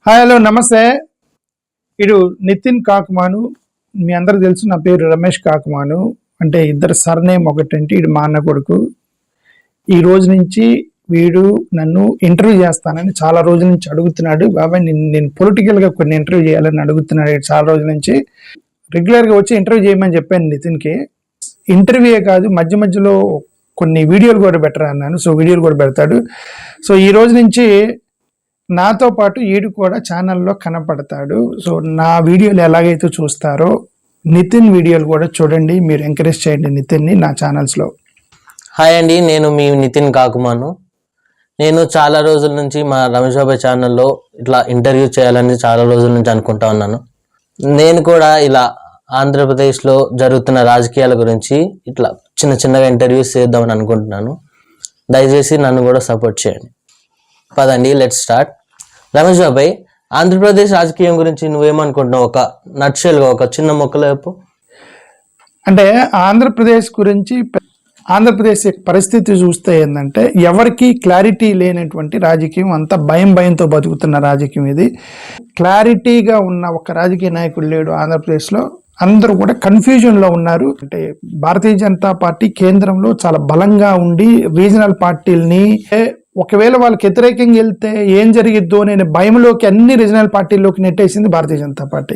Hi hello నమస్తే. ఇడు నితిన్ కాకుమాను. మీ అందరికి తెలుసు, నా పేరు రమేష్ కాకుమాను. అంటే ఇద్దరు సర్నేమ్ ఒకటంటే ఇడు మా అన్న కొడుకు. ఈ రోజు నుంచి వీడు నన్ను ఇంటర్వ్యూ చేస్తానని చాలా రోజుల నుంచి అడుగుతున్నాడు. బాబాయ్ నేను పొలిటికల్గా కొన్ని ఇంటర్వ్యూ చేయాలని అడుగుతున్నాడు చాలా రోజుల నుంచి. రెగ్యులర్గా వచ్చి ఇంటర్వ్యూ చేయమని చెప్పాను నితిన్కి. ఇంటర్వ్యూయే కాదు, మధ్య మధ్యలో కొన్ని వీడియోలు కూడా పెట్టరా అన్నాను. సో వీడియోలు కూడా పెడతాడు. సో ఈ రోజు నుంచి నాతో పాటు ఈడు కూడా ఛానల్లో కనపడతాడు. సో నా వీడియోలు ఎలాగైతే చూస్తారో నితిన్ వీడియోలు కూడా చూడండి. మీరు ఎంకరేజ్ చేయండి నితిన్ని నా ఛానల్స్లో. హాయ్ అండి, నేను మీ నితిన్ కాకుమాను. నేను చాలా రోజుల నుంచి మా రమేష్ బాబాయ్ ఛానల్లో ఇట్లా ఇంటర్వ్యూ చేయాలని చాలా రోజుల నుంచి అనుకుంటా ఉన్నాను. నేను కూడా ఇలా ఆంధ్రప్రదేశ్లో జరుగుతున్న రాజకీయాల గురించి ఇట్లా చిన్నగా ఇంటర్వ్యూస్ చేద్దామని అనుకుంటున్నాను. దయచేసి నన్ను కూడా సపోర్ట్ చేయండి. పదండి, లెట్స్ స్టార్ట్. రమేష్ బాబాయ్, ఆంధ్రప్రదేశ్ రాజకీయం గురించి నువ్వేమనుకుంటున్నావు? ఒక నట్షెల్గా ఒక చిన్న మొక్కలో చెప్పు. అంటే ఆంధ్రప్రదేశ్ గురించి, ఆంధ్రప్రదేశ్ పరిస్థితి చూస్తే ఏంటంటే ఎవరికి క్లారిటీ లేనటువంటి రాజకీయం, అంతా భయంతో బతుకుతున్న రాజకీయం ఇది. క్లారిటీగా ఉన్న ఒక రాజకీయ నాయకుడు లేడు ఆంధ్రప్రదేశ్లో. అందరూ కూడా కన్ఫ్యూజన్లో ఉన్నారు. అంటే భారతీయ జనతా పార్టీ కేంద్రంలో చాలా బలంగా ఉండి రీజనల్ పార్టీలని ఒకవేళ వాళ్ళకి వ్యతిరేకంగా వెళ్తే ఏం జరిగిద్దో నేను భయంలోకి అన్ని రీజనల్ పార్టీల్లోకి నెట్టేసింది భారతీయ జనతా పార్టీ.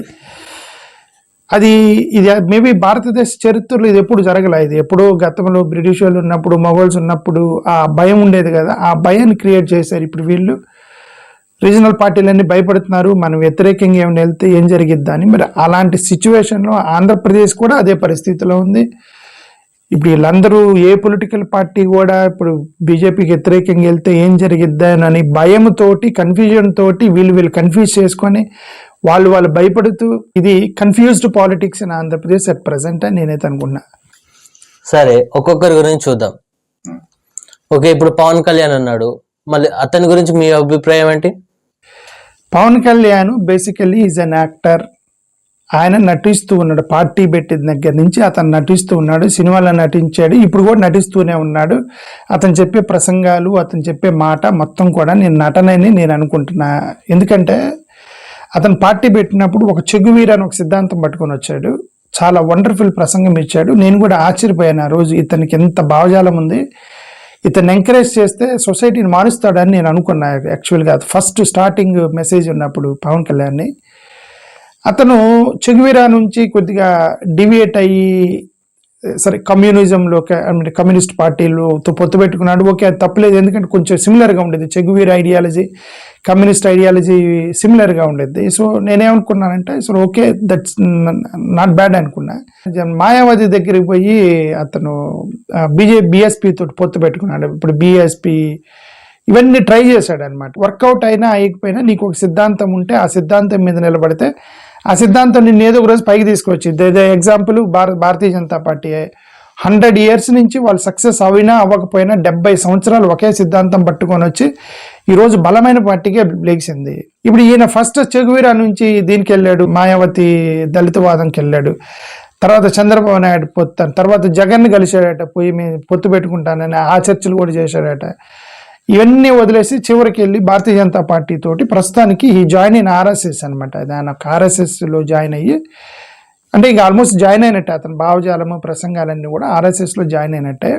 ఇది మేబీ భారతదేశ చరిత్రలో ఇది ఎప్పుడు జరగలే. ఇది ఎప్పుడో గతంలో బ్రిటిష్ వాళ్ళు ఉన్నప్పుడు, మొఘల్స్ ఉన్నప్పుడు ఆ భయం ఉండేది కదా, ఆ భయాన్ని క్రియేట్ చేశారు. ఇప్పుడు వీళ్ళు రీజనల్ పార్టీలన్నీ భయపడుతున్నారు, మనం వ్యతిరేకంగా ఏమైనా వెళ్తే ఏం జరిగిద్దా అని. మరి అలాంటి సిచ్యువేషన్లో ఆంధ్రప్రదేశ్ కూడా అదే పరిస్థితిలో ఉంది. ఇప్పుడు వీళ్ళందరూ ఏ పొలిటికల్ పార్టీ కూడా ఇప్పుడు బీజేపీకి వ్యతిరేకంగా వెళ్తే ఏం జరిగిద్దానని భయంతోటి, కన్ఫ్యూజన్ తోటి వీళ్ళు కన్ఫ్యూజ్ చేసుకొని వాళ్ళు భయపడుతూ, ఇది confused politics in Andhra Pradesh at present అని నేనైతే అనుకున్నా. సరే, ఒక్కొక్కరి గురించి చూద్దాం. ఓకే, ఇప్పుడు పవన్ కళ్యాణ్ అన్నాడు, మళ్ళీ అతని గురించి మీ అభిప్రాయం ఏంటి? Pawan Kalyan basically is an actor. ఆయన నటిస్తూ ఉన్నాడు. పార్టీ పెట్టిన దగ్గర నుంచి అతను నటిస్తూ ఉన్నాడు. సినిమాలో నటించాడు, ఇప్పుడు కూడా నటిస్తూనే ఉన్నాడు. అతను చెప్పే ప్రసంగాలు, అతను చెప్పే మాట మొత్తం కూడా నేను నటనని నేను అనుకుంటున్నా. ఎందుకంటే అతను పార్టీ పెట్టినప్పుడు ఒక చెగువీర అని ఒక సిద్ధాంతం పట్టుకొని వచ్చాడు. చాలా వండర్ఫుల్ ప్రసంగం ఇచ్చాడు. నేను కూడా ఆశ్చర్యపోయాను ఆ రోజు, ఇతనికి ఎంత భావజాలం ఉంది, ఇతను ఎంకరేజ్ చేస్తే సొసైటీని మారుస్తాడని నేను అనుకున్నా. యాక్చువల్గా ఫస్ట్ స్టార్టింగ్ మెసేజ్ ఉన్నప్పుడు పవన్ కళ్యాణ్ని, అతను చెగువీరా నుంచి కొద్దిగా డివియేట్ అయ్యి సరే కమ్యూనిజంలోకి, కమ్యూనిస్ట్ పార్టీలతో పొత్తు పెట్టుకున్నాడు. ఓకే, అది తప్పలేదు, ఎందుకంటే కొంచెం సిమిలర్గా ఉండేది. చెగువీరా ఐడియాలజీ, కమ్యూనిస్ట్ ఐడియాలజీ సిమిలర్గా ఉండేది. సో నేనేమనుకున్నానంటే so okay, that's not bad అనుకున్నా. మాయావతి దగ్గరికి పోయి అతను బీఎస్పీ తోటి పొత్తు పెట్టుకున్నాడు. ఇప్పుడు బీఎస్పీ ఇవన్నీ ట్రై చేశాడు అనమాట. వర్కౌట్ అయినా అయ్యకపోయినా నీకు ఒక సిద్ధాంతం ఉంటే ఆ సిద్ధాంతం మీద నిలబడితే ఆ సిద్ధాంతం నిన్ను ఏదో ఒక రోజు పైకి తీసుకొచ్చింది. Example Bharatiya Janata party 100 years నుంచి వాళ్ళు సక్సెస్ అయినా అవ్వకపోయినా 70 సంవత్సరాలు ఒకే సిద్ధాంతం పట్టుకొని వచ్చి ఈరోజు బలమైన పార్టీకే లెగిసింది. ఇప్పుడు ఈయన ఫస్ట్ చెగువీరా నుంచి దీనికి వెళ్ళాడు, మాయావతి దళితవాదంకి వెళ్ళాడు. తర్వాత చంద్రబాబు నాయుడు పొత్తు, తర్వాత జగన్ కలిశాడట, పోయి పొత్తు పెట్టుకుంటానని ఆ చర్చలు కూడా చేశాడట. ఇవన్నీ వదిలేసి చివరికి వెళ్ళి భారతీయ జనతా పార్టీ తోటి ప్రస్తుతానికి ఈ జాయిన్ అయిన ఆర్ఎస్ఎస్ అనమాట. ఆయన ఆర్ఎస్ఎస్లో జాయిన్ అయ్యి, అంటే ఇక ఆల్మోస్ట్ జాయిన్ అయినట్టే. అతని భావజాలము, ప్రసంగాలన్నీ కూడా ఆర్ఎస్ఎస్లో జాయిన్ అయినట్టే.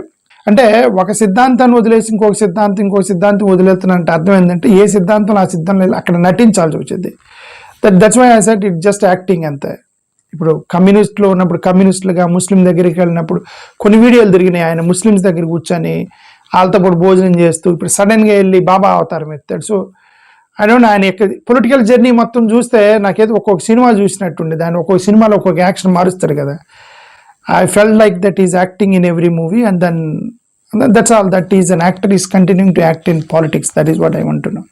అంటే ఒక సిద్ధాంతాన్ని వదిలేసి ఇంకొక సిద్ధాంతం వదిలేస్తున్నంటే అర్థం ఏంటంటే ఏ సిద్ధాంతం ఆ సిద్ధాంతం అక్కడ నటించాల్సి వచ్చింది. That's why I said it just acting అంతే. ఇప్పుడు కమ్యూనిస్ట్లో ఉన్నప్పుడు కమ్యూనిస్టులుగా ముస్లిం దగ్గరికి వెళ్ళినప్పుడు కొన్ని వీడియోలు తిరిగినాయి. ఆయన ముస్లిమ్స్ దగ్గర కూర్చొని వాళ్ళతో పాటు భోజనం చేస్తూ ఇప్పుడు సడన్గా వెళ్ళి బాబా అవతారం ఎత్తాడు. సో ఐ డోంట్ నో, ఆయన పొలిటికల్ జర్నీ మొత్తం చూస్తే నాకేదో ఒక్కొక్క సినిమా చూసినట్టుండే. దాన్ని ఒక్కొక్క సినిమాలో ఒక్కొక్క యాక్షన్ మారుస్తారు కదా. I felt like that is acting in every movie and then that's all. That is an actor is continuing to act in politics. That is what I want to know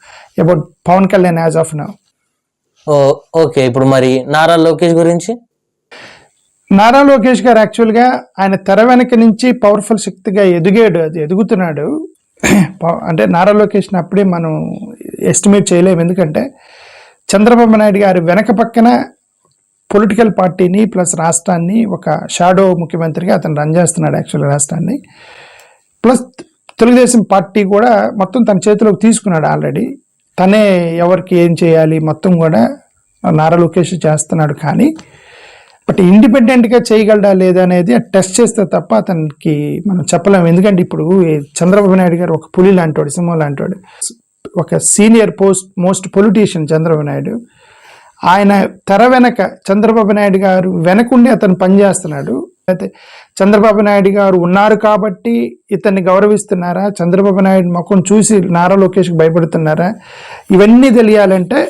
about Pawan Kalyan as of now. Okay, ఇప్పుడు మరి నారా లోకేష్ గురించి? నారా లోకేష్ గారు యాక్చువల్గా ఆయన తెర వెనక నుంచి powerful శక్తిగా ఎదుగుతున్నాడు. అంటే నారా లోకేష్ని అప్పుడే మనం ఎస్టిమేట్ చేయలేము. ఎందుకంటే చంద్రబాబు నాయుడు గారు వెనక పక్కన పొలిటికల్ పార్టీని ప్లస్ రాష్ట్రాన్ని ఒక షాడో ముఖ్యమంత్రిగా అతను రన్ చేస్తున్నాడు యాక్చువల్గా రాష్ట్రాన్ని. ప్లస్ తెలుగుదేశం పార్టీ కూడా మొత్తం తన చేతిలోకి తీసుకున్నాడు ఆల్రెడీ. తనే ఎవరికి ఏం చేయాలి మొత్తం కూడా నారా లోకేష్ చేస్తున్నాడు. కానీ బట్ ఇండిపెండెంట్గా చేయగలడా లేదా అనేది టెస్ట్ చేస్తే తప్ప అతనికి మనం చెప్పలేము. ఎందుకంటే ఇప్పుడు చంద్రబాబు నాయుడు గారు ఒక పులి లాంటివాడు, సింహం లాంటివాడు, ఒక senior most politician Chandrababu Naidu. ఆయన తెర వెనక చంద్రబాబు నాయుడు గారు వెనకుండి అతను పనిచేస్తున్నాడు. అయితే చంద్రబాబు నాయుడు గారు ఉన్నారు కాబట్టి ఇతన్ని గౌరవిస్తున్నారా, చంద్రబాబు నాయుడు ముఖం చూసి నారా లోకేష్కి భయపడుతున్నారా, ఇవన్నీ తెలియాలంటే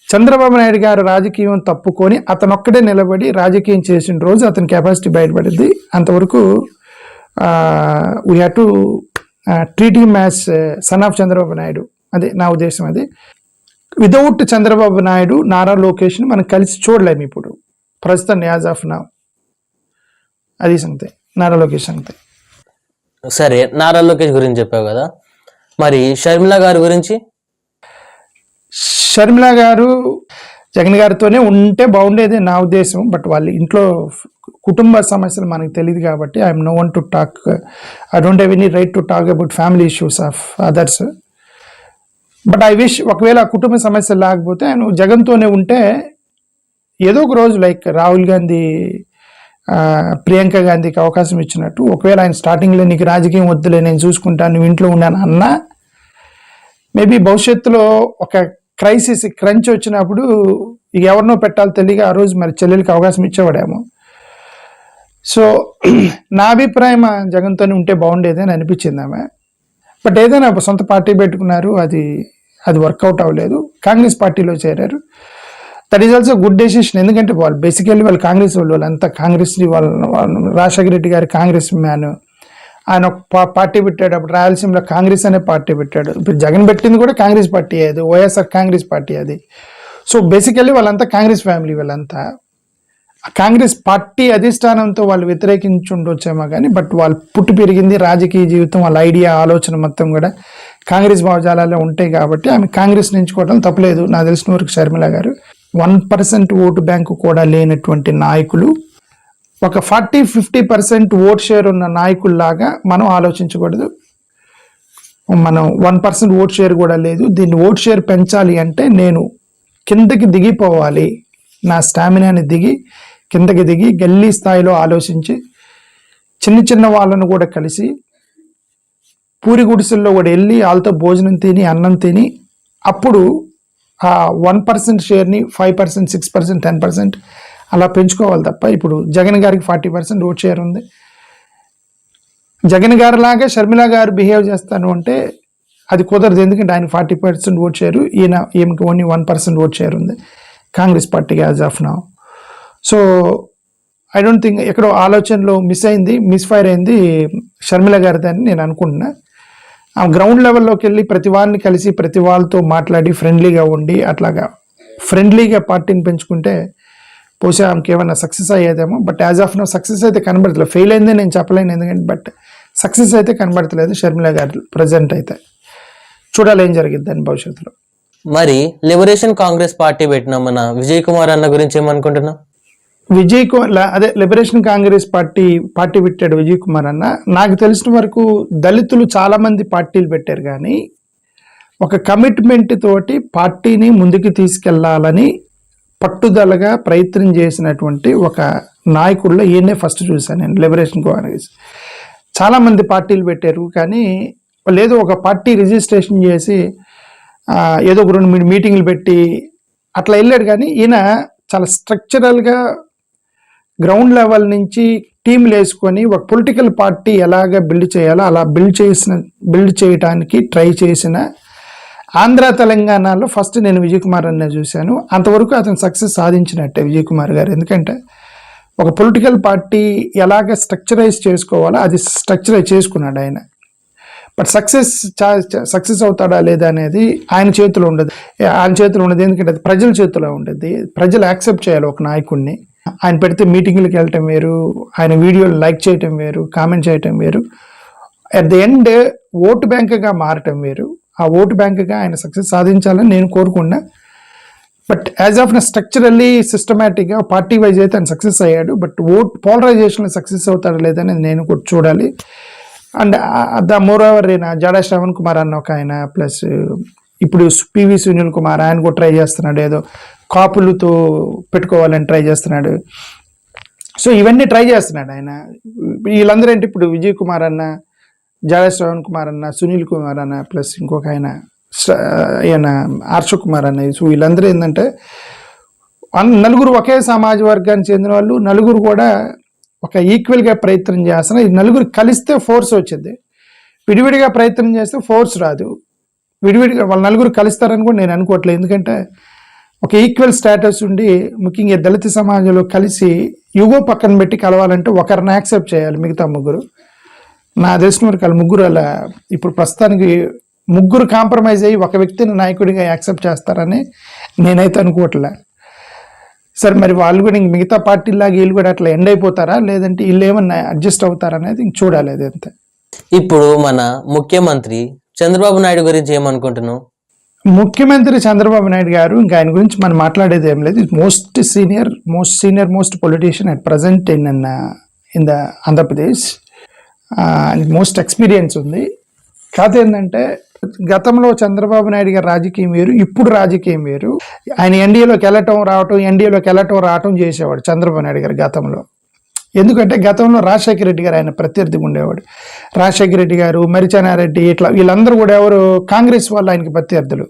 చంద్రబాబు నాయుడు గారు రాజకీయం తప్పుకొని అతను ఒక్కడే నిలబడి రాజకీయం చేసిన రోజు అతని కెపాసిటీ బయటపడింది. అంతవరకు we have to treat him as son of Chandrababu Naidu. అదే నా ఉద్దేశం. అది వితౌట్ చంద్రబాబు నాయుడు నారా లోకేష్ని మనం కలిసి చూడలేము ఇప్పుడు ప్రస్తుతం యాజ్ ఆఫ్ నౌ. అది సంగతి, నారా లోకేష్ సంగతి. సరే, నారా లోకేష్ గురించి చెప్పావు కదా, మరి షర్మిల గారి గురించి? షర్మిల గారు జగన్ గారితోనే ఉంటే బాగుండేది నా ఉద్దేశం. బట్ వాళ్ళ ఇంట్లో కుటుంబ సమస్యలు మనకు తెలియదు కాబట్టి I'm no one to talk. I don't have any right to talk about family issues of others. But I wish ఒకవేళ ఆ కుటుంబ సమస్యలు లేకపోతే ఆయన జగన్తోనే ఉంటే ఏదో ఒక రోజు లైక్ రాహుల్ గాంధీ ప్రియాంక గాంధీకి అవకాశం ఇచ్చినట్టు, ఒకవేళ ఆయన స్టార్టింగ్లో నీకు రాజకీయం వద్దులే నేను చూసుకుంటాను నువ్వు ఇంట్లో ఉన్నాను అన్నా, మేబీ భవిష్యత్తులో ఒక క్రంచ్ వచ్చినప్పుడు ఇక ఎవరినో పెట్టాలి తెలియక ఆ రోజు మరి చెల్లెలకి అవకాశం ఇచ్చేవాడేమో. సో నా అభిప్రాయం జగన్తోనే ఉంటే బాగుండేది అని అనిపించింది ఆమె. బట్ ఏదైనా సొంత పార్టీ పెట్టుకున్నారు, అది వర్కౌట్ అవ్వలేదు, కాంగ్రెస్ పార్టీలో చేరారు. That is also good decision. ఎందుకంటే వాళ్ళు బేసికల్లీ వాళ్ళు కాంగ్రెస్ వాళ్ళంతా కాంగ్రెస్ వాళ్ళు రాజశేఖర రెడ్డి గారి కాంగ్రెస్ మ్యాన్. ఆయన ఒక పార్టీ పెట్టాడు, అప్పుడు రాయలసీమలో కాంగ్రెస్ అనే పార్టీ పెట్టాడు. ఇప్పుడు జగన్ పెట్టింది కూడా కాంగ్రెస్ పార్టీ, అది వైఎస్ఆర్ కాంగ్రెస్ పార్టీ అది. సో బేసికల్లీ వాళ్ళంతా కాంగ్రెస్ ఫ్యామిలీ. వాళ్ళంతా కాంగ్రెస్ పార్టీ అధిష్టానంతో వాళ్ళు వ్యతిరేకించి ఉండొచ్చేమో కానీ బట్ వాళ్ళు పుట్టి పెరిగింది రాజకీయ జీవితం, వాళ్ళ ఐడియా ఆలోచన మొత్తం కూడా కాంగ్రెస్ భావజాలాల్లో ఉంటాయి కాబట్టి ఆమె కాంగ్రెస్ ఎంచుకోవడం తప్పలేదు. నాకు తెలిసిన వరకు షర్మిల గారు 1% ఓటు బ్యాంకు కూడా లేనటువంటి నాయకులు, ఒక 40-50% ఓట్ షేర్ ఉన్న నాయకుల్లాగా మనం ఆలోచించకూడదు. మనం 1% ఓట్ షేర్ కూడా లేదు. దీన్ని ఓట్ షేర్ పెంచాలి అంటే నేను కిందకి దిగిపోవాలి, నా స్టామినాని కిందకి దిగి గల్లీ స్థాయిలో ఆలోచించి చిన్న చిన్న వాళ్ళను కూడా కలిసి పూరి గుడిసెల్లో కూడా వెళ్ళి వాళ్ళతో భోజనం తిని అన్నం తిని అప్పుడు ఆ 1% షేర్ని 5%, 6%, 10% అలా పెంచుకోవాలి తప్ప ఇప్పుడు జగన్ గారికి 40% ఓట్ షేర్ ఉంది. జగన్ గారు లాగా షర్మిల గారు బిహేవ్ చేస్తాను అంటే అది కుదరదు. ఎందుకంటే ఆయన 40% ఓట్ షేరు, ఈమెకి ఓన్లీ 1% ఓట్ షేర్ ఉంది కాంగ్రెస్ పార్టీకి as of now. So I don't think ఎక్కడో ఆలోచనలో మిస్ఫైర్ అయింది షర్మిల గారిది అని నేను అనుకుంటున్నా. ఆ గ్రౌండ్ లెవెల్లోకి వెళ్ళి ప్రతి వారిని కలిసి ప్రతి వాళ్ళతో మాట్లాడి ఫ్రెండ్లీగా ఉండి అట్లాగా ఫ్రెండ్లీగా పార్టీని పెంచుకుంటే బహుశా ఆమెకి ఏమైనా సక్సెస్ అయ్యేదేమో. But as of no success అయితే కనబడతలేదు. ఫెయిల్ అయిందే నేను చెప్పలేను, ఎందుకంటే బట్ సక్సెస్ అయితే కనబడతలేదు షర్మిల గారు ప్రజెంట్ అయితే. చూడాలి ఏం జరిగిద్ది అని భవిష్యత్తులో. మరి లిబరేషన్ కాంగ్రెస్ పార్టీ పెట్టిన మన విజయ్ కుమార్ అన్న గురించి ఏమనుకుంటున్నావు? విజయ్ కుమార్ అదే లిబరేషన్ కాంగ్రెస్ పార్టీ పెట్టాడు విజయ్ కుమార్ అన్న. నాకు తెలిసిన వరకు దళితులు చాలా మంది పార్టీలు పెట్టారు కానీ ఒక కమిట్మెంట్ తోటి పార్టీని ముందుకు తీసుకెళ్లాలని పట్టుదలగా ప్రయత్నం చేసినటువంటి ఒక నాయకుల్లో ఈయనే ఫస్ట్ చూశాను నేను. లిబరేషన్ కాంగ్రెస్ చాలా మంది పార్టీలు పెట్టారు కానీ వాళ్ళు ఏదో ఒక పార్టీ రిజిస్ట్రేషన్ చేసి ఏదో ఒక 2 మీటింగ్లు పెట్టి అట్లా వెళ్ళాడు. కానీ ఈయన చాలా స్ట్రక్చరల్గా గ్రౌండ్ లెవెల్ నుంచి టీంలు వేసుకొని ఒక పొలిటికల్ పార్టీ ఎలాగ బిల్డ్ చేయాలో అలా బిల్డ్ చేయడానికి ట్రై చేసిన ఆంధ్ర తెలంగాణలో ఫస్ట్ నేను విజయ్ కుమార్ అన్న చూశాను. అంతవరకు అతను సక్సెస్ సాధించినట్టే విజయ్ కుమార్ గారు. ఎందుకంటే ఒక పొలిటికల్ పార్టీ ఎలాగ స్ట్రక్చరైజ్ చేసుకోవాలో అది స్ట్రక్చరైజ్ చేసుకున్నాడు ఆయన. బట్ సక్సెస్ అవుతాడా లేదా అనేది ఆయన చేతిలో ఉండదు. ఎందుకంటే అది ప్రజల చేతిలో ఉండదు. ప్రజలు యాక్సెప్ట్ చేయాలి ఒక నాయకుడిని. ఆయన పెడితే మీటింగ్లకు వెళ్ళటం వేరు, ఆయన వీడియోలు లైక్ చేయటం వేరు, కామెంట్ చేయటం వేరు. అట్ ది ఎండ్ ఓటు బ్యాంక్గా మారటం వేరు. ఆ ఓటు బ్యాంక్గా ఆయన సక్సెస్ సాధించాలని నేను కోరుకున్నా. బట్ యాజ్ ఆఫ్ నా స్ట్రక్చరల్లీ సిస్టమేటిక్గా పార్టీ వైజ్ అయితే ఆయన సక్సెస్ అయ్యాడు. బట్ పోలరైజేషన్లో సక్సెస్ అవుతాడా లేదని నేను కూడా చూడాలి. అండ్ ద మోర్ ఓవర్ జాడా శ్రవణ్ కుమార్ అన్న ఒక ఆయన, ప్లస్ ఇప్పుడు పివి సునీల్ కుమార్ ఆయన కూడా ట్రై చేస్తున్నాడు, ఏదో కాపులతో పెట్టుకోవాలని ట్రై చేస్తున్నాడు. సో ఇవన్నీ ట్రై చేస్తున్నాడు ఆయన. వీళ్ళందరూ ఏంటి, ఇప్పుడు విజయ్ కుమార్ అన్న, జాడే శ్రవణ్ కుమార్ అన్న, సునీల్ కుమార్ అన్న, ప్లస్ ఇంకొక ఆయన హర్ష కుమార్ అన్న. సో వీళ్ళందరూ ఏంటంటే నలుగురు ఒకే సమాజ వర్గానికి చెందిన వాళ్ళు, నలుగురు కూడా ఒక ఈక్వల్గా ప్రయత్నం చేస్తున్నారు. ఈ నలుగురు కలిస్తే ఫోర్స్ వచ్చింది, విడివిడిగా ప్రయత్నం చేస్తే ఫోర్స్ రాదు. విడివిడిగా వాళ్ళ నలుగురు కలుస్తారని కూడా నేను అనుకోవట్లేదు. ఎందుకంటే ఒక ఈక్వల్ స్టేటస్ ఉండి, ముఖ్యంగా దళిత సమాజంలో కలిసి యుగో పక్కన పెట్టి కలవాలంటే ఒకరిని యాక్సెప్ట్ చేయాలి, మిగతా ముగ్గురు. నా తెలిసిన వరకు వాళ్ళు ముగ్గురు అలా ఇప్పుడు ప్రస్తుతానికి ముగ్గురు కాంప్రమైజ్ అయ్యి ఒక వ్యక్తిని నాయకుడిగా యాక్సెప్ట్ చేస్తారని నేనైతే అనుకోవట్లే. సరే మరి వాళ్ళు కూడా ఇంక మిగతా పార్టీలాగా వీళ్ళు కూడా అట్లా ఎండ్ అయిపోతారా, లేదంటే వీళ్ళు ఏమన్నా అడ్జస్ట్ అవుతారా అనేది ఇంక చూడాలి. అది అంతే. ఇప్పుడు మన ముఖ్యమంత్రి చంద్రబాబు నాయుడు గురించి ఏమనుకుంటున్నావు? ముఖ్యమంత్రి చంద్రబాబు నాయుడు గారు, ఇంకా ఆయన గురించి మనం మాట్లాడేది ఏం లేదు. Most senior most politician at present in the Andhra Pradesh. ఆయనకి మోస్ట్ ఎక్స్పీరియన్స్ ఉంది. కథ ఏంటంటే గతంలో చంద్రబాబు నాయుడు గారు రాజకీయం వేరు, ఇప్పుడు రాజకీయం వేరు. ఆయన ఎన్డీఏలోకి వెళ్ళటం రావటం చేసేవాడు చంద్రబాబు నాయుడు గారు గతంలో. ఎందుకంటే గతంలో రాజశేఖర రెడ్డి గారు ఆయన ప్రత్యర్థిగా ఉండేవాడు. రాజశేఖర రెడ్డి గారు, మరిచానారెడ్డి, ఇట్లా వీళ్ళందరూ కూడా ఎవరు కాంగ్రెస్ వాళ్ళు ఆయనకి ప్రత్యర్థులు.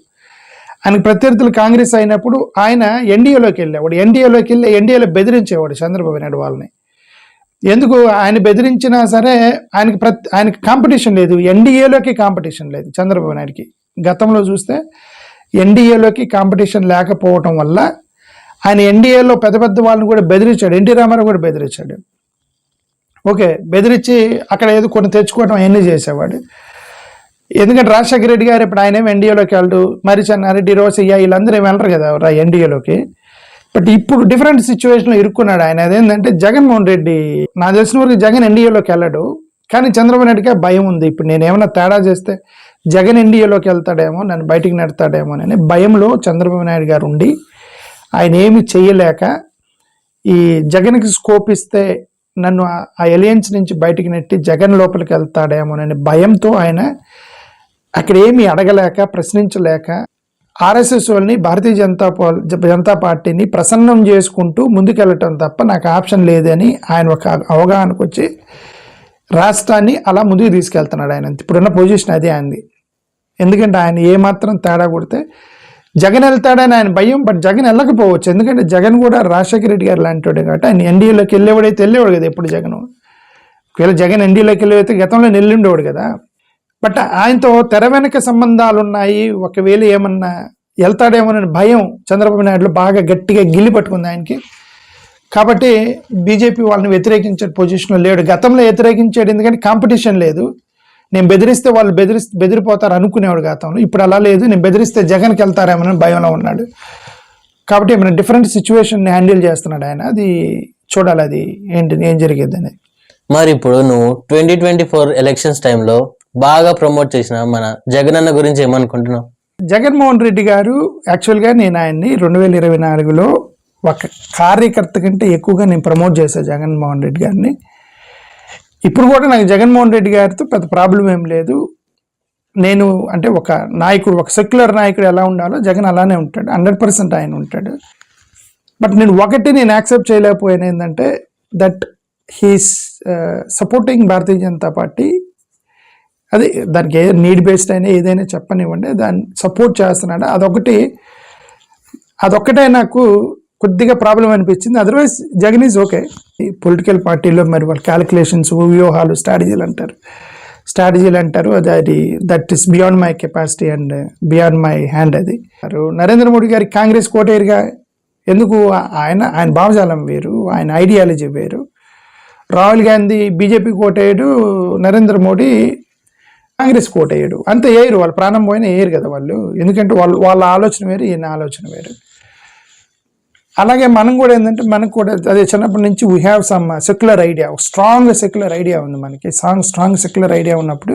ఆయనకి ప్రత్యర్థులు కాంగ్రెస్ అయినప్పుడు ఆయన ఎన్డీఏలోకి వెళ్ళేవాడు. ఎన్డీఏలో బెదిరించేవాడు చంద్రబాబు నాయుడు వాళ్ళని. ఎందుకు ఆయన బెదిరించినా సరే ఆయనకి కాంపిటీషన్ లేదు, ఎన్డీఏలోకి కాంపిటీషన్ లేదు చంద్రబాబు నాయుడికి. గతంలో చూస్తే ఎన్డీఏలోకి కాంపిటీషన్ లేకపోవటం వల్ల ఆయన ఎన్డీఏలో పెద్ద పెద్ద వాళ్ళని కూడా బెదిరించాడు. ఎన్టీ రామారావు కూడా బెదిరించాడు. ఓకే, బెదిరించి అక్కడ ఏదో కొన్ని తెచ్చుకోవడం అవన్నీ చేసేవాడు. ఎందుకంటే రాజశేఖర రెడ్డి గారు ఇప్పుడు ఆయన ఎన్డీఏలోకి వెళ్తూ, మరి చెన్నారెడ్డి, రోసయ్య వీళ్ళందరూ ఏమి వెళ్ళరు కదా ఎన్డీఏలోకి. బట్ ఇప్పుడు డిఫరెంట్ సిచ్యువేషన్లో ఇరుక్కున్నాడు ఆయన. అదేంటంటే జగన్మోహన్ రెడ్డి, నాకు తెలిసిన వరకు జగన్ ఎన్డీఏలోకి వెళ్ళడు, కానీ చంద్రబాబు నాయుడుకి భయం ఉంది. ఇప్పుడు నేను ఏమైనా తేడా చేస్తే జగన్ ఎన్డీఏలోకి వెళ్తాడేమో, నన్ను బయటికి నెడతాడేమో అని భయంలో చంద్రబాబు నాయుడు గారు ఉండి ఆయన ఏమి చేయలేక, ఈ జగన్కి స్కోప్ ఇస్తే నన్ను ఆ ఎలియన్స్ నుంచి బయటికి నెట్టి జగన్ లోపలికి వెళ్తాడేమోనని భయంతో ఆయన అక్కడ ఏమి అడగలేక, ప్రశ్నించలేక ఆర్ఎస్ఎస్ వాళ్ళని, భారతీయ జనతా పార్టీని ప్రసన్నం చేసుకుంటూ ముందుకెళ్ళటం తప్ప నాకు ఆప్షన్ లేదని ఆయన ఒక అవగాహనకు వచ్చి రాష్ట్రాన్ని అలా ముందుకు తీసుకెళ్తున్నాడు. ఆయన ఇప్పుడున్న పొజిషన్ అదే ఆయనది. ఎందుకంటే ఆయన ఏమాత్రం తేడా కొడితే జగన్ వెళ్తాడని ఆయన భయం. బట్ జగన్ వెళ్ళకపోవచ్చు, ఎందుకంటే జగన్ కూడా రాజశేఖర రెడ్డి గారు లాంటివాడు కాబట్టి ఆయన ఎన్డీఏలోకి వెళ్ళేవాడు కదా ఎప్పుడు జగన్. ఒకవేళ జగన్ ఎన్డీఏలోకి వెళ్ళేవైతే గతంలో వెళ్ళిండేవాడు కదా. బట్ ఆయనతో తెర వెనక సంబంధాలు ఉన్నాయి, ఒకవేళ ఏమన్నా వెళ్తాడేమోనని భయం చంద్రబాబు నాయుడులో బాగా గట్టిగా గిల్లి పట్టుకుంది ఆయనకి. కాబట్టి బీజేపీ వాళ్ళని వ్యతిరేకించే పొజిషన్లో లేడు. గతంలో వ్యతిరేకించాడు, ఎందుకంటే కాంపిటీషన్ లేదు. నేను బెదిరిస్తే వాళ్ళు బెదిరిపోతారు అనుకునేవాడు గతంలో. ఇప్పుడు అలా లేదు, నేను బెదిరిస్తే జగన్కి వెళ్తారేమోనని భయంలో ఉన్నాడు. కాబట్టి ఏమైనా డిఫరెంట్ సిచ్యువేషన్ని హ్యాండిల్ చేస్తున్నాడు ఆయన. అది చూడాలి, అది ఏం జరిగేది అనేది. మరి ఇప్పుడు నువ్వు 2024 ఎలక్షన్స్ టైంలో బాగా ప్రమోట్ చేసిన మన జగన్ అన్న గురించి ఏమనుకుంటున్నావు? జగన్మోహన్ రెడ్డి గారు యాక్చువల్గా నేను ఆయన్ని 2024లో ఒక కార్యకర్త కంటే ఎక్కువగా నేను ప్రమోట్ చేశాను జగన్మోహన్ రెడ్డి గారిని. ఇప్పుడు కూడా నాకు జగన్మోహన్ రెడ్డి గారితో పెద్ద ప్రాబ్లం ఏం లేదు. నేను అంటే ఒక నాయకుడు, ఒక సెక్యులర్ నాయకుడు ఎలా ఉండాలో జగన్ అలానే ఉంటాడు, 100% ఆయన ఉంటాడు. బట్ నేను యాక్సెప్ట్ చేయలేకపోయాను ఏంటంటే that he's supporting Bharatiya Janata party. అది దానికి నీడ్ బేస్డ్ అయినా ఏదైనా చెప్పనివ్వండి, దాన్ని సపోర్ట్ చేస్తున్నాడు. అదొక్కటే నాకు కొద్దిగా ప్రాబ్లం అనిపించింది. Otherwise Jagan is okay. ఈ పొలిటికల్ పార్టీలో మరి వాళ్ళ క్యాలిక్యులేషన్స్, వ్యూహాలు, స్ట్రాటజీలు అంటారు. అది that is beyond my capacity and beyond my hand. అది నరేంద్ర మోడీ గారికి కాంగ్రెస్ కోటేరుగా ఎందుకు? ఆయన భావజాలం వేరు, ఆయన ఐడియాలజీ వేరు. రాహుల్ గాంధీ బీజేపీ కోటేయుడు, నరేంద్ర మోడీ కాంగ్రెస్ కోటేయుడు. అంతే వేయరు, వాళ్ళ ప్రాణం పోయినా వేయరు కదా వాళ్ళు. ఎందుకంటే వాళ్ళ ఆలోచన వేరు, ఈయన ఆలోచన వేరు. అలాగే మనం కూడా ఏంటంటే మనకు కూడా అదే చిన్నప్పటి నుంచి we have some secular idea, strong secular idea ఉంది మనకి. స్ట్రాంగ్ సెక్యులర్ ఐడియా ఉన్నప్పుడు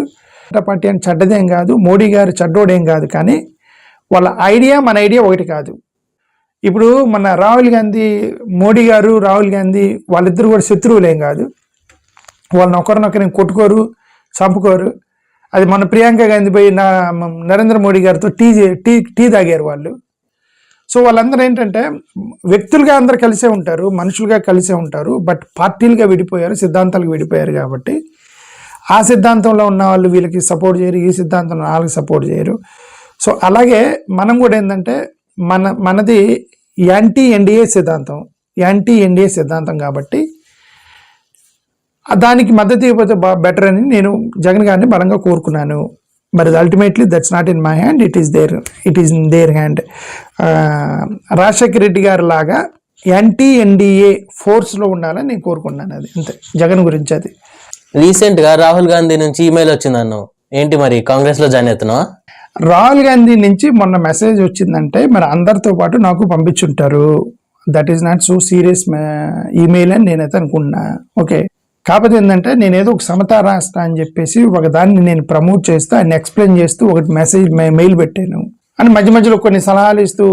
పార్టీ అని చెడ్డదేం కాదు, మోడీ గారు చెడ్డోడేం కాదు, కానీ వాళ్ళ ఐడియా మన ఐడియా ఒకటి కాదు. ఇప్పుడు మన మోడీ గారు, రాహుల్ గాంధీ వాళ్ళిద్దరు కూడా శత్రువులేం కాదు. వాళ్ళని ఒకరినొకరిని కొట్టుకోరు, చంపుకోరు. అది మన ప్రియాంక గాంధీ పోయి నరేంద్ర మోడీ గారితో టీ తాగారు వాళ్ళు. సో వాళ్ళందరూ ఏంటంటే వ్యక్తులుగా అందరు కలిసే ఉంటారు, మనుషులుగా కలిసే ఉంటారు, బట్ పార్టీలుగా విడిపోయారు, సిద్ధాంతాలకు విడిపోయారు. కాబట్టి ఆ సిద్ధాంతంలో ఉన్న వాళ్ళు వీళ్ళకి సపోర్ట్ చేయరు, ఈ సిద్ధాంతంలో వాళ్ళకి సపోర్ట్ చేయరు. సో అలాగే మనం కూడా ఏంటంటే మనది యాంటీ ఎన్డీఏ సిద్ధాంతం కాబట్టి దానికి మద్దతు ఇవ్వకపోతే బెటర్ అని నేను జగన్ గారిని బలంగా కోరుకున్నాను. మరి ultimately that's not in my hand, it is in their hand. Rajasekhara Reddy గారి లాగా యాంటీ ఎన్డీఏ ఫోర్స్లో ఉండాలని నేను కోరుకున్నాను. అది అంతే జగన్ గురించి. అది రీసెంట్గా రాహుల్ గాంధీ నుంచి ఈమెయిల్ వచ్చిందన్ను, ఏంటి మరి కాంగ్రెస్లో జాయిన్ అవుతున్నావా? రాహుల్ గాంధీ నుంచి మొన్న మెసేజ్ వచ్చిందంటే మరి అందరితో పాటు నాకు పంపించుంటారు. That is not so serious email అని నేనైతే అనుకున్నా. ఓకే, కాకపోతే ఏంటంటే నేనేదో ఒక సమతా రాష్ట్ర అని చెప్పేసి ఒక దాన్ని నేను ప్రమోట్ చేస్తూ ఆయన ఎక్స్ప్లెయిన్ చేస్తూ ఒకటి మెయిల్ పెట్టాను అని మధ్య మధ్యలో కొన్ని సలహాలు ఇస్తూ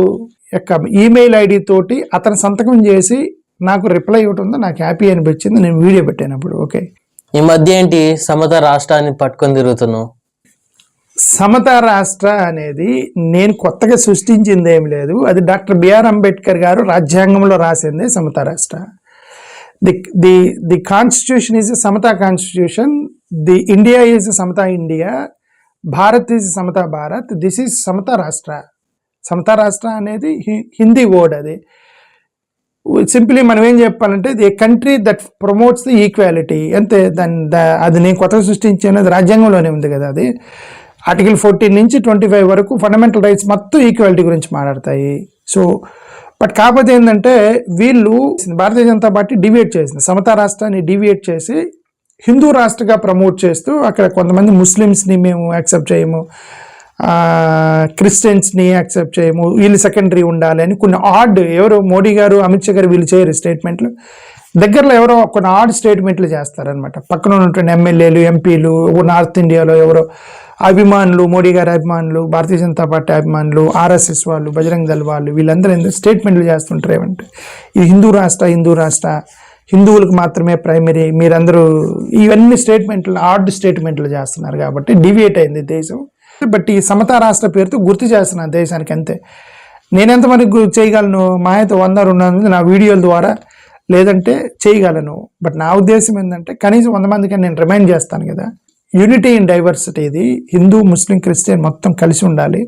యొక్క ఈమెయిల్ ఐడి తోటి అతను సంతకం చేసి నాకు రిప్లై ఇవ్వడంతో నాకు హ్యాపీ అనిపించింది. నేను వీడియో పెట్టాను అప్పుడు. ఓకే, ఈ మధ్య ఏంటి సమతా రాష్ట్రాన్ని పట్టుకొని తిరుగుతున్నావు? సమతా రాష్ట్ర అనేది నేను కొత్తగా సృష్టించింది ఏం లేదు. అది డాక్టర్ బిఆర్ అంబేద్కర్ గారు రాజ్యాంగంలో రాసిందే సమతా రాష్ట్ర. ది కాన్స్టిట్యూషన్ ఈజ్ ఎ సమతా కాన్స్టిట్యూషన్, ది ఇండియా ఈజ్ సమతా ఇండియా, భారత్ ఈజ్ సమతా భారత్, దిస్ ఈజ్ సమతా రాష్ట్ర. సమతా రాష్ట్ర అనేది హిందీ వర్డ్. అది సింప్లీ మనం ఏం చెప్పాలంటే the country that promotes the equality అంతే. అది నేను కొత్తగా సృష్టించినది రాజ్యాంగంలోనే ఉంది కదా. అది ఆర్టికల్ 14 నుంచి 25 వరకు ఫండమెంటల్ రైట్స్ మొత్తం ఈక్వాలిటీ గురించి మాట్లాడతాయి. సో బట్ కాకపోతే ఏంటంటే వీళ్ళు భారతీయ జనతా పార్టీ డివియేట్ చేసింది, సమతా రాష్ట్రాన్ని డివియేట్ చేసి హిందూ రాష్ట్రగా ప్రమోట్ చేస్తూ అక్కడ కొంతమంది ముస్లిమ్స్ని మేము యాక్సెప్ట్ చేయము, క్రిస్టియన్స్ని యాక్సెప్ట్ చేయము, వీళ్ళు సెకండరీ ఉండాలి అని కొన్ని ఎవరు మోడీ గారు అమిత్ షా గారు వీళ్ళు చేయరు స్టేట్మెంట్లు. దగ్గరలో ఎవరో కొన్ని స్టేట్మెంట్లు చేస్తారనమాట. పక్కన ఉన్నటువంటి ఎమ్మెల్యేలు, ఎంపీలు, నార్త్ ఇండియాలో ఎవరో అభిమానులు, మోడీ గారి అభిమానులు, భారతీయ జనతా పార్టీ అభిమానులు, ఆర్ఎస్ఎస్ వాళ్ళు, బజరంగ్ దళ్ వాళ్ళు, వీళ్ళందరూ స్టేట్మెంట్లు చేస్తుంటారు. ఏమంటే ఇది హిందూ రాష్ట్ర, హిందువులకు మాత్రమే ప్రైమరీ, మీరందరూ ఇవన్నీ స్టేట్మెంట్లు చేస్తున్నారు. కాబట్టి డివియేట్ అయింది దేశం. బట్ ఈ సమతా రాష్ట్ర పేరుతో గుర్తు చేస్తున్నాను దేశానికి, అంతే. నేనెంతమంది చేయగలను? మా అయితే 100-200 నా వీడియోల ద్వారా లేదంటే చేయగలను. బట్ నా ఉద్దేశం ఏంటంటే కనీసం 100 మందికి నేను రిమైండ్ చేస్తాను కదా. యూనిటీ ఇన్ డైవర్సిటీ, ఇది హిందూ, ముస్లిం, క్రిస్టియన్ మొత్తం కలిసి ఉండాలి.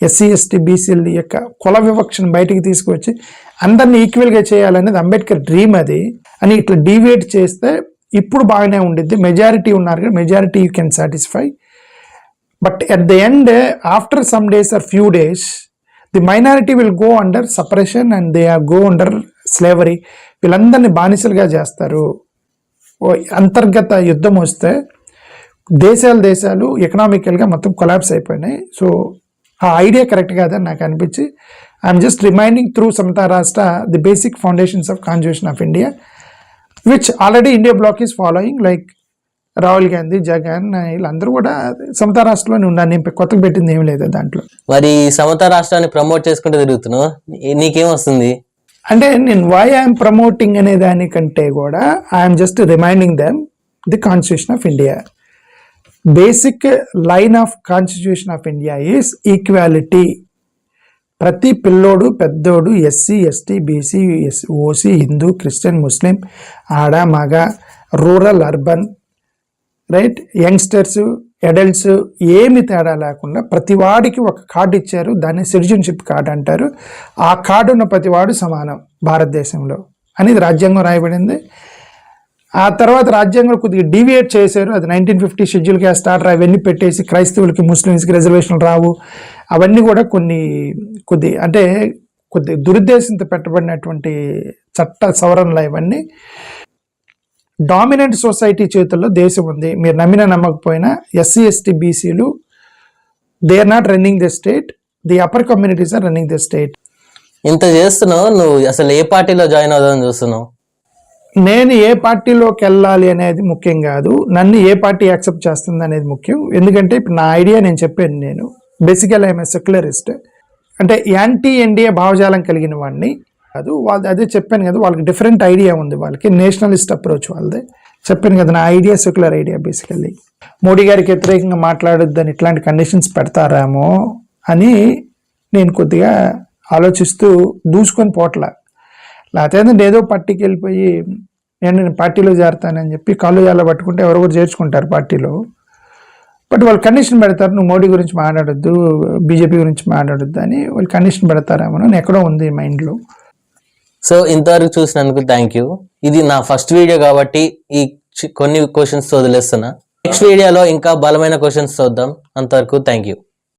ఎస్సీ, ఎస్టీ, బీసీల యొక్క కుల వివక్షను బయటికి తీసుకొచ్చి అందరినీ ఈక్వల్గా చేయాలనేది అంబేద్కర్ డ్రీమ్. అది అని ఇట్లా డీవియేట్ చేస్తే ఇప్పుడు బాగానే ఉండిద్ది. మెజారిటీ ఉన్నారు కదా, majority you can satisfy. But at the end, after some days or few days, the minority will go under separation and they are go under slavery. వీళ్ళందరినీ బానిసలుగా చేస్తారు. అంతర్గత యుద్ధం వస్తే దేశాలు ఎకనామికల్గా మొత్తం కొలాప్స్ అయిపోయినాయి. సో ఆ ఐడియా కరెక్ట్ కాదని నాకు అనిపించి ఐఎమ్ జస్ట్ రిమైండింగ్ త్రూ సమతా రాష్ట్ర the basic foundations of constitution of India which already India bloc is following. Like Rahul Gandhi, Jagan, వీళ్ళందరూ కూడా సమతా రాష్ట్రంలోనే ఉన్నారు. నేను కొత్తగా పెట్టింది ఏం లేదు దాంట్లో. మరి సమతా రాష్ట్రాన్ని ప్రమోట్ చేసుకుంటూ తిరుగుతున్నావు, నీకేం వస్తుంది? అంటే నేను వై ఐఎమ్ ప్రమోటింగ్ అనే దానికంటే కూడా I'm just reminding them the constitution of India. Basic line of constitution of India is equality. ప్రతి పిల్లోడు, పెద్దోడు, SC, ST, BC, OC, Hindu, Christian, Muslim, ఆడ, మగ, rural, urban, right, youngsters, adults ఏమి తేడా లేకుండా ప్రతివాడికి ఒక కార్డు ఇచ్చారు. దాన్ని సిటిజన్షిప్ కార్డు అంటారు. ఆ కార్డు ఉన్న ప్రతివాడు సమానం భారతదేశంలో అనేది రాజ్యాంగం రాయబడింది. ఆ తర్వాత రాజ్యాంగంలో కొద్దిగా డీవియేట్ చేశారు. అది 1950 షెడ్యూల్ క్యాస్ట్ ఆర్డర్ అవన్నీ పెట్టేసి క్రైస్తవులకి, ముస్లిమ్స్కి రిజర్వేషన్లు రావు. అవన్నీ కూడా కొద్ది దురుద్దేశంతో పెట్టబడినటువంటి చట్ట సవరణలు. ఇవన్నీ డామినెంట్ సొసైటీ చేతుల్లో దేశం ఉంది. మీరు నమ్మినా నమ్మకపోయినా ఎస్సీ, ఎస్టీ, బీసీలు they are not running the state, the upper communities are running the state. ఇంత చేస్తున్నావు, నువ్వు అసలు ఏ పార్టీలో జాయిన్ అవుదామని చూస్తున్నావు? నేను ఏ పార్టీలోకి వెళ్ళాలి అనేది ముఖ్యం కాదు, నన్ను ఏ పార్టీ యాక్సెప్ట్ చేస్తుంది అనేది ముఖ్యం. ఎందుకంటే ఇప్పుడు నా ఐడియా నేను చెప్పాను. నేను బేసికల్ ఐఎమ్ ఏ సెక్యులరిస్ట్. అంటే యాంటీ ఎన్డీఏ భావజాలం కలిగిన వాడిని కాదు. అదే చెప్పాను కదా, వాళ్ళకి డిఫరెంట్ ఐడియా ఉంది. వాళ్ళకి నేషనలిస్ట్ అప్రోచ్ వాళ్ళదే. చెప్పాను కదా, నా idea secular idea. Basically Modi గారికి వ్యతిరేకంగా మాట్లాడొద్దని ఇట్లాంటి కండిషన్స్ పెడతారేమో అని నేను కొద్దిగా ఆలోచిస్తూ దూసుకొని పోట్లా. లేకపోతే ఏదో పార్టీకి వెళ్ళిపోయి నేను పార్టీలో చేరతానని చెప్పి కాళ్ళు జాల పట్టుకుంటే ఎవరో కూడా చేర్చుకుంటారు పార్టీలో. బట్ వాళ్ళు కండిషన్ పెడతారు, నువ్వు మోడీ గురించి మాట్లాడొద్దు, బీజేపీ గురించి మాట్లాడొద్దు అని వాళ్ళు కండిషన్ పెడతారేమో అని ఎక్కడో ఉంది మైండ్లో. సో ఇంతవరకు చూసినందుకు థ్యాంక్ యూ. ఇది నా ఫస్ట్ వీడియో కాబట్టి ఈ కొన్ని క్వశ్చన్స్ వదిలేస్తున్నా. నెక్స్ట్ వీడియోలో ఇంకా బలమైన క్వశ్చన్స్ చూద్దాం. అంతవరకు థ్యాంక్ యూ.